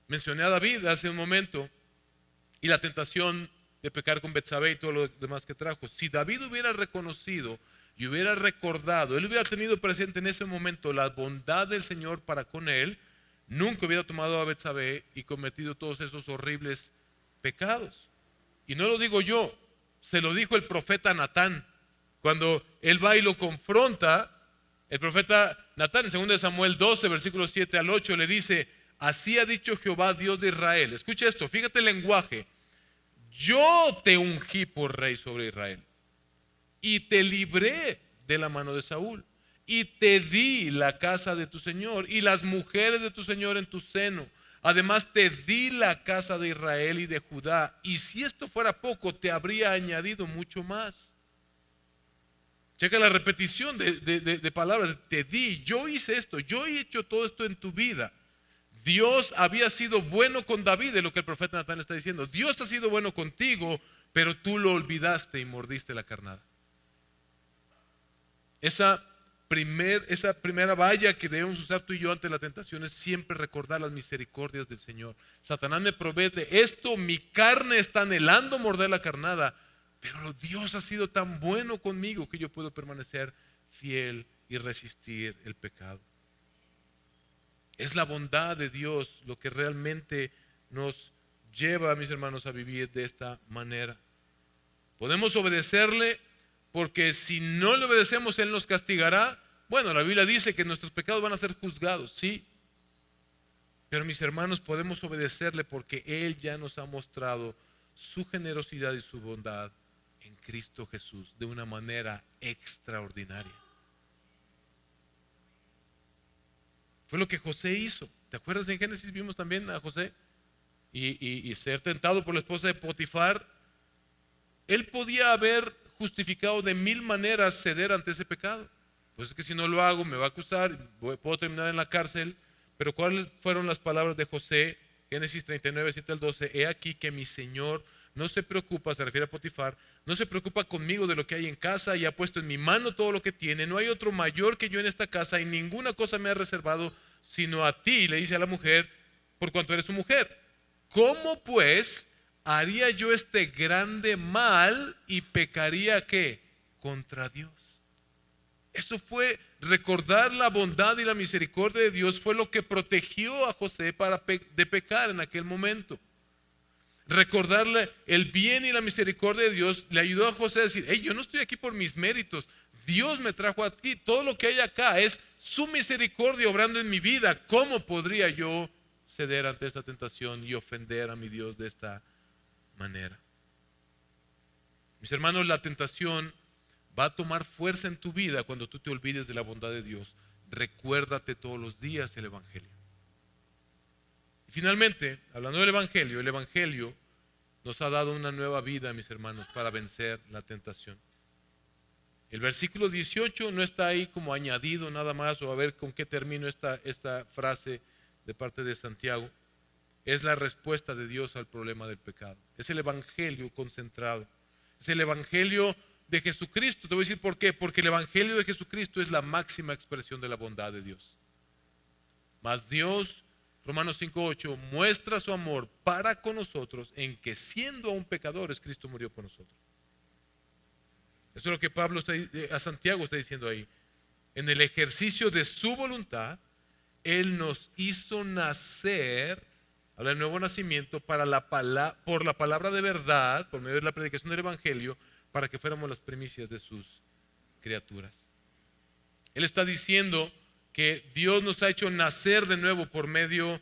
Mencioné a David hace un momento y la tentación de pecar con Betsabé y todo lo demás que trajo. Si David hubiera reconocido y hubiera recordado, él hubiera tenido presente en ese momento la bondad del Señor para con él, nunca hubiera tomado a Betsabé y cometido todos esos horribles pecados. Y no lo digo yo, se lo dijo el profeta Natán. Cuando él va y lo confronta, el profeta Natán en 2 Samuel 12, versículos 7 al 8, le dice, así ha dicho Jehová, Dios de Israel. Escucha esto, fíjate el lenguaje. Yo te ungí por rey sobre Israel y te libré de la mano de Saúl y te di la casa de tu señor y las mujeres de tu señor en tu seno. Además te di la casa de Israel y de Judá, y si esto fuera poco te habría añadido mucho más. Checa la repetición de palabras. Te di, yo hice esto, yo he hecho todo esto en tu vida. Dios había sido bueno con David, de lo que el profeta Natán está diciendo. Dios ha sido bueno contigo, pero tú lo olvidaste y mordiste la carnada. Esa primera valla que debemos usar tú y yo ante la tentación es siempre recordar las misericordias del Señor. Satanás me promete esto, mi carne está anhelando morder la carnada, pero Dios ha sido tan bueno conmigo que yo puedo permanecer fiel y resistir el pecado. Es la bondad de Dios lo que realmente nos lleva, mis hermanos, a vivir de esta manera. Podemos obedecerle porque si no le obedecemos, Él nos castigará. Bueno, la Biblia dice que nuestros pecados van a ser juzgados, sí. Pero mis hermanos, podemos obedecerle porque Él ya nos ha mostrado su generosidad y su bondad en Cristo Jesús de una manera extraordinaria. Fue lo que José hizo. ¿Te acuerdas? En Génesis vimos también a José y ser tentado por la esposa de Potifar. Él podía haber justificado de 1000 maneras ceder ante ese pecado. Pues es que si no lo hago me va a acusar, puedo terminar en la cárcel. Pero ¿cuáles fueron las palabras de José? Génesis 39, 7 al 12. He aquí que mi Señor no se preocupa, se refiere a Potifar, no se preocupa conmigo de lo que hay en casa y ha puesto en mi mano todo lo que tiene. No hay otro mayor que yo en esta casa y ninguna cosa me ha reservado sino a ti. Le dice a la mujer, por cuanto eres su mujer. ¿Cómo pues haría yo este grande mal y pecaría qué? Contra Dios. Eso fue recordar la bondad y la misericordia de Dios, fue lo que protegió a José de pecar en aquel momento. Recordarle el bien y la misericordia de Dios le ayudó a José a decir, hey, yo no estoy aquí por mis méritos, Dios me trajo aquí, todo lo que hay acá es su misericordia obrando en mi vida. ¿Cómo podría yo ceder ante esta tentación y ofender a mi Dios de esta manera? Mis hermanos, la tentación va a tomar fuerza en tu vida cuando tú te olvides de la bondad de Dios. Recuérdate todos los días el Evangelio. Y finalmente, hablando del Evangelio, el Evangelio nos ha dado una nueva vida, mis hermanos, para vencer la tentación. El versículo 18 no está ahí como añadido nada más, o a ver con qué termino esta frase de parte de Santiago. Es la respuesta de Dios al problema del pecado. Es el Evangelio concentrado. Es el Evangelio de Jesucristo. Te voy a decir por qué. Porque el Evangelio de Jesucristo es la máxima expresión de la bondad de Dios. Mas Dios, Romanos 5:8, muestra su amor para con nosotros en que siendo aún pecadores, Cristo murió por nosotros. Eso es lo que Pablo a Santiago está diciendo ahí. En el ejercicio de su voluntad, Él nos hizo nacer, habla del nuevo nacimiento, por la palabra de verdad, por medio de la predicación del Evangelio, para que fuéramos las primicias de sus criaturas. Él está diciendo que Dios nos ha hecho nacer de nuevo por medio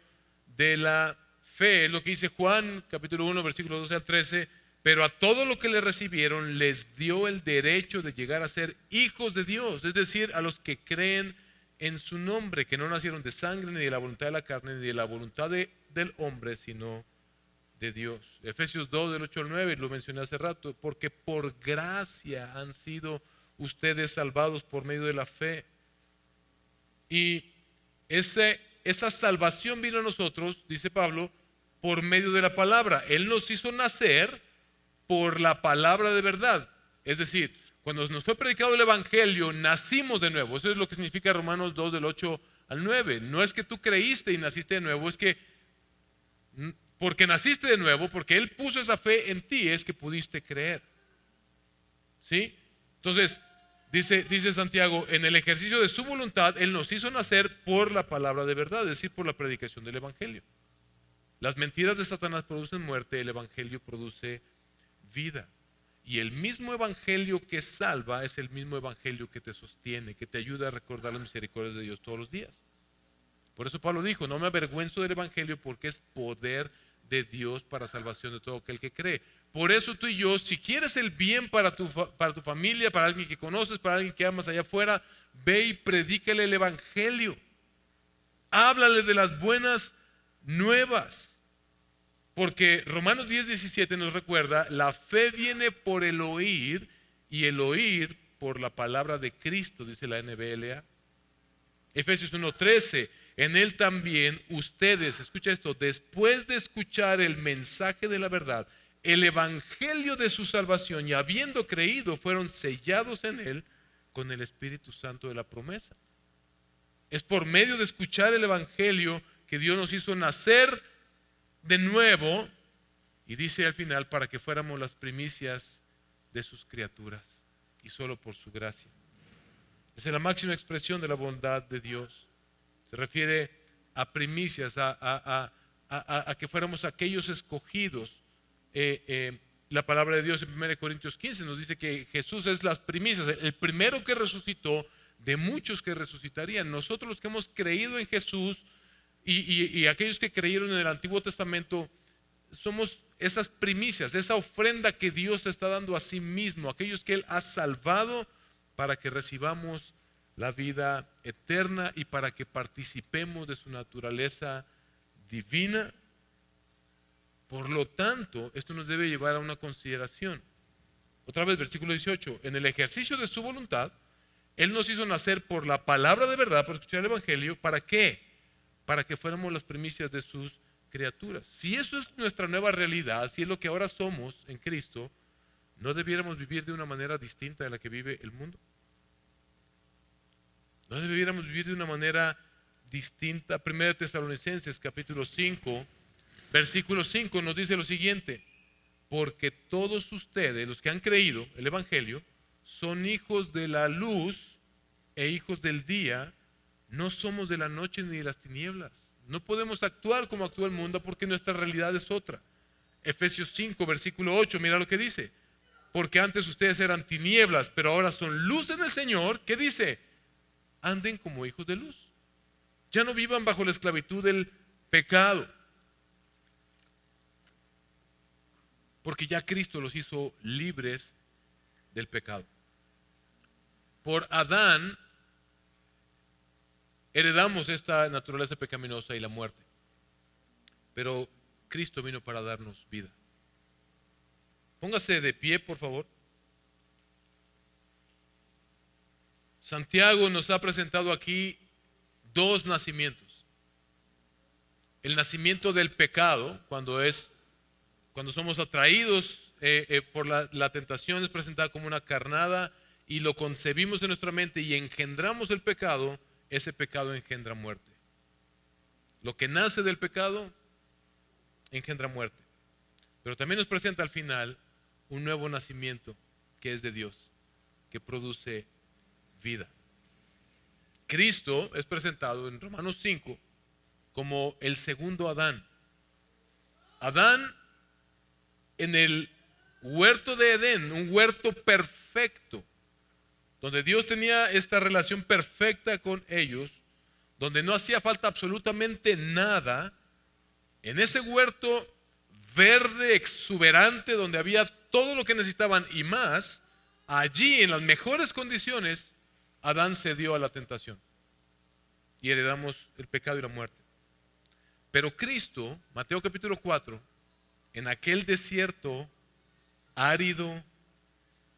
de la fe, es lo que dice Juan capítulo 1 versículo 12 al 13, pero a todo lo que le recibieron les dio el derecho de llegar a ser hijos de Dios, es decir, a los que creen en su nombre, que no nacieron de sangre, ni de la voluntad de la carne, ni de la voluntad del hombre, sino de Dios. Efesios 2 del 8 al 9, lo mencioné hace rato, porque por gracia han sido ustedes salvados por medio de la fe. Y esa salvación vino a nosotros, dice Pablo, por medio de la palabra. Él nos hizo nacer por la palabra de verdad. Es decir, cuando nos fue predicado el evangelio, nacimos de nuevo. Eso es lo que significa Romanos 2 del 8 al 9. No es que tú creíste y naciste de nuevo, es que porque naciste de nuevo, porque Él puso esa fe en ti, es que pudiste creer. ¿Sí? Entonces, dice Santiago, en el ejercicio de su voluntad, Él nos hizo nacer por la palabra de verdad, es decir, por la predicación del evangelio. Las mentiras de Satanás producen muerte, el evangelio produce vida. Y el mismo evangelio que salva es el mismo evangelio que te sostiene, que te ayuda a recordar las misericordias de Dios todos los días. Por eso Pablo dijo, no me avergüenzo del evangelio porque es poder de Dios para salvación de todo aquel que cree. Por eso tú y yo, si quieres el bien para tu familia, para alguien que conoces, para alguien que amas allá afuera, ve y predícale el evangelio. Háblale de las buenas nuevas. Porque Romanos 10:17 nos recuerda, la fe viene por el oír y el oír por la palabra de Cristo, dice la NBLA. Efesios 1:13, en él también ustedes, escucha esto, después de escuchar el mensaje de la verdad, el evangelio de su salvación y habiendo creído, fueron sellados en él con el Espíritu Santo de la promesa. Es por medio de escuchar el evangelio que Dios nos hizo nacer de nuevo, y dice al final, para que fuéramos las primicias de sus criaturas, y solo por su gracia. Esa es la máxima expresión de la bondad de Dios. Se refiere a primicias, a que fuéramos aquellos escogidos. La palabra de Dios en 1 Corintios 15 nos dice que Jesús es las primicias, el primero que resucitó de muchos que resucitarían. Nosotros los que hemos creído en Jesús y aquellos que creyeron en el Antiguo Testamento, somos esas primicias, esa ofrenda que Dios está dando a sí mismo, aquellos que Él ha salvado para que recibamos la vida eterna y para que participemos de su naturaleza divina. Por lo tanto, esto nos debe llevar a una consideración. Otra vez, versículo 18, en el ejercicio de su voluntad, Él nos hizo nacer por la palabra de verdad, por escuchar el evangelio. ¿Para qué? Para que fuéramos las primicias de sus criaturas. Si eso es nuestra nueva realidad, si es lo que ahora somos en Cristo, ¿no debiéramos vivir de una manera distinta de la que vive el mundo? ¿No debiéramos vivir de una manera distinta? 1 Tesalonicenses capítulo 5, versículo 5 nos dice lo siguiente: porque todos ustedes, los que han creído el evangelio, son hijos de la luz e hijos del día. No somos de la noche ni de las tinieblas. No podemos actuar como actúa el mundo porque nuestra realidad es otra. Efesios 5, versículo 8, mira lo que dice. Porque antes ustedes eran tinieblas, pero ahora son luz en el Señor. ¿Qué dice? Anden como hijos de luz. Ya no vivan bajo la esclavitud del pecado. Porque ya Cristo los hizo libres del pecado. Por Adán heredamos esta naturaleza pecaminosa y la muerte. Pero Cristo vino para darnos vida. Póngase de pie, por favor. Santiago nos ha presentado aquí dos nacimientos. El nacimiento del pecado, cuando somos atraídos por la tentación, es presentada como una carnada y lo concebimos en nuestra mente y engendramos el pecado. Ese pecado engendra muerte. Lo que nace del pecado engendra muerte. Pero también nos presenta al final un nuevo nacimiento que es de Dios, que produce vida. Cristo es presentado en Romanos 5 como el segundo Adán. Adán en el huerto de Edén, un huerto perfecto, donde Dios tenía esta relación perfecta con ellos, donde no hacía falta absolutamente nada, En ese huerto verde, exuberante, donde había todo lo que necesitaban y más, allí en las mejores condiciones, Adán cedió a la tentación y heredamos el pecado y la muerte. Pero Cristo, Mateo capítulo 4, en aquel desierto árido,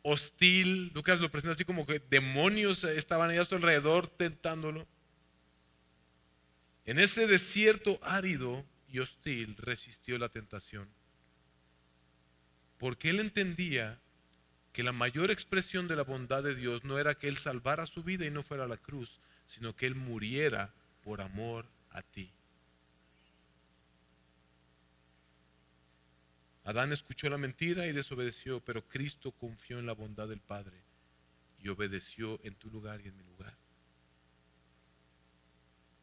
hostil, Lucas lo presenta así como que demonios estaban ahí a su alrededor tentándolo. En ese desierto árido y hostil resistió la tentación, porque él entendía que la mayor expresión de la bondad de Dios no era que él salvara su vida y no fuera a la cruz, sino que él muriera por amor a ti. Adán escuchó la mentira y desobedeció, pero Cristo confió en la bondad del Padre y obedeció en tu lugar y en mi lugar.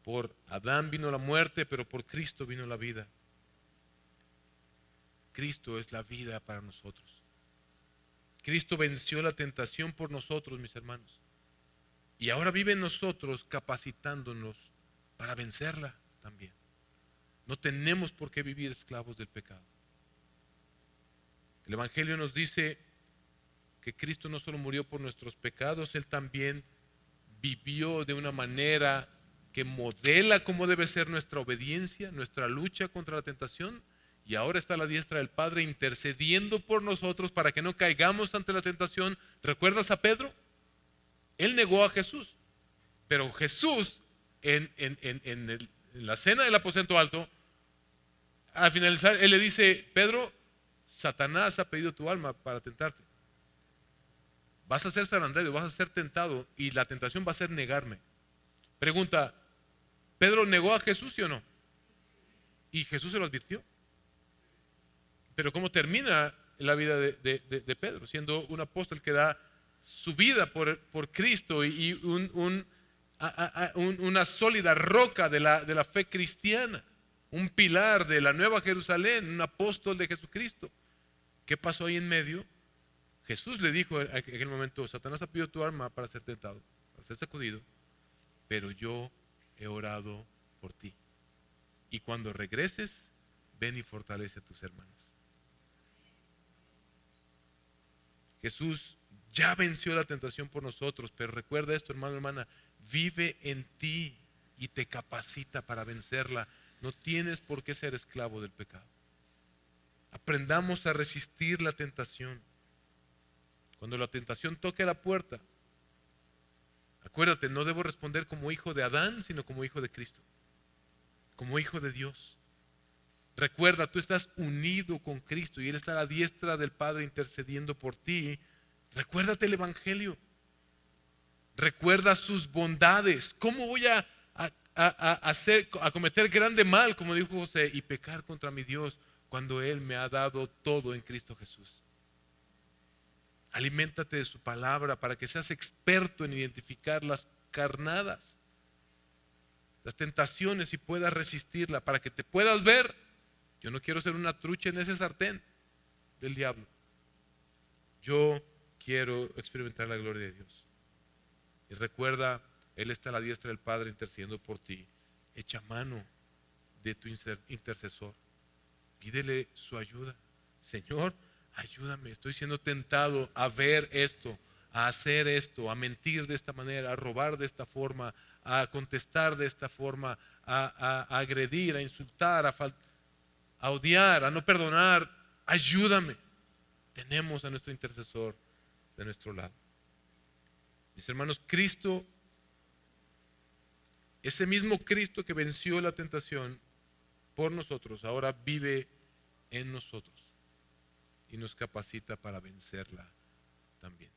Por Adán vino la muerte, pero por Cristo vino la vida. Cristo es la vida para nosotros. Cristo venció la tentación por nosotros, mis hermanos. Y ahora vive en nosotros capacitándonos para vencerla también. No tenemos por qué vivir esclavos del pecado. El Evangelio nos dice que Cristo no solo murió por nuestros pecados, Él también vivió de una manera que modela cómo debe ser nuestra obediencia, nuestra lucha contra la tentación, y ahora está a la diestra del Padre intercediendo por nosotros para que no caigamos ante la tentación. ¿Recuerdas a Pedro? Él negó a Jesús, pero Jesús en la cena del aposento alto, al finalizar, Él le dice: Pedro, Satanás ha pedido tu alma para tentarte. Vas a ser zarandeado, vas a ser tentado, y la tentación va a ser negarme. Pregunta: ¿Pedro negó a Jesús, sí o no? Y Jesús se lo advirtió. Pero ¿cómo termina la vida de Pedro? Siendo un apóstol que da su vida por Cristo y una sólida roca de la fe cristiana, un pilar de la Nueva Jerusalén, un apóstol de Jesucristo. ¿Qué pasó ahí en medio? Jesús le dijo en aquel momento: Satanás ha pedido tu alma para ser tentado, para ser sacudido, pero yo he orado por ti. Y cuando regreses, ven y fortalece a tus hermanos. Jesús ya venció la tentación por nosotros, pero recuerda esto, hermano, hermana: vive en ti y te capacita para vencerla. No tienes por qué ser esclavo del pecado. Aprendamos a resistir la tentación. Cuando la tentación toque a la puerta, acuérdate, no debo responder como hijo de Adán, sino como hijo de Cristo, como hijo de Dios. Recuerda, tú estás unido con Cristo y Él está a la diestra del Padre intercediendo por ti. Recuérdate el Evangelio. Recuerda sus bondades. ¿Cómo voy a cometer grande mal, como dijo José, y pecar contra mi Dios cuando Él me ha dado todo en Cristo Jesús? Aliméntate de su palabra para que seas experto en identificar las carnadas, las tentaciones, y puedas resistirla, para que te puedas ver. Yo no quiero ser una trucha en ese sartén del diablo. Yo quiero experimentar la gloria de Dios. Y recuerda, Él está a la diestra del Padre intercediendo por ti. Echa mano de tu intercesor. Pídele su ayuda. Señor, ayúdame, estoy siendo tentado a ver esto, a hacer esto, a mentir de esta manera, a robar de esta forma, a contestar de esta forma, a agredir, a insultar, a odiar, a no perdonar. Ayúdame. Tenemos a nuestro intercesor de nuestro lado. Mis hermanos, Cristo, ese mismo Cristo que venció la tentación por nosotros, ahora vive en nosotros y nos capacita para vencerla también.